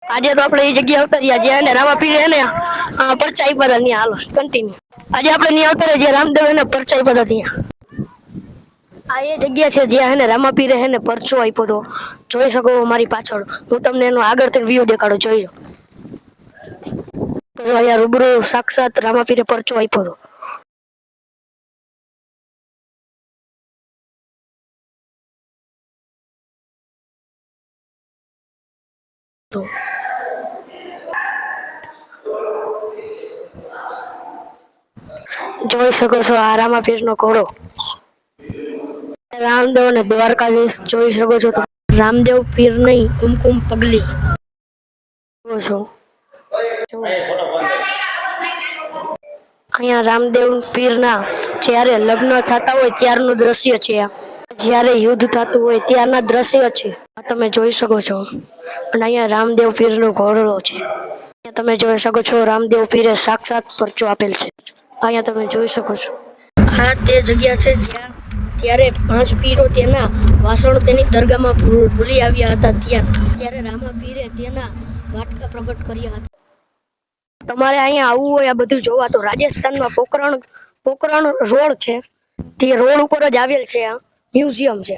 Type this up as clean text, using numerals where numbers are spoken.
આજે તો આપણે એ જગ્યા ઉતર્યા જ્યાં એને રામાપીર એને પરચાઈ પર હાલો કન્ટિન્યુ આજે આપણે ત્યાં ઉતરે જ્યાં રામદેવ એને પરચાઈ પર ત્યાં આ એ જગ્યા છે જ્યાં એને રામાપીરે એને પરચો આપ્યો હતો જોઈ શકો મારી પાછળ હું તમને એનો આગળથી વ્યૂ દેખાડું જોઈ લો તો અહીંયા રૂબરૂ સાક્ષાત રામાપીરે પરચો આપ્યો હતો જોઈ શકો છો આ રામાપીર નો ઘોડો રામદેવ અને દ્વારકાધીશ જોઈ શકો છો તમે રામદેવ પીર નહીં કુમકુમ પગલી છો અહીંયા રામદેવ પીરના જ્યારે લગ્ન થતા હોય ત્યારનું દ્રશ્ય છે જ્યારે યુદ્ધ થતું હોય ત્યારના દ્રશ્ય છે તમે જોઈ શકો છો અને અહીંયા રામદેવ પીરનો ઘોડો છે તમે જોઈ શકો છો રામદેવ પીરે સાક્ષાત પરચો આપેલ છે અહીંયા તમે જોઈ શકો છો આ તે જગ્યા છે જ્યાં ત્યારે 5 પીરો તેના વાસણો તેની દરગાહમાં ભૂલી આવ્યા હતા ત્યારે રામાપીરે તેના વાટકા પ્રગટ કર્યા હતા તમારે અહીંયા આવવું હોય આ બધું જોવા તો રાજસ્થાનમાં પોકરણ રોડ છે તે રોડ ઉપર જ આવેલ છે આ મ્યુઝિયમ છે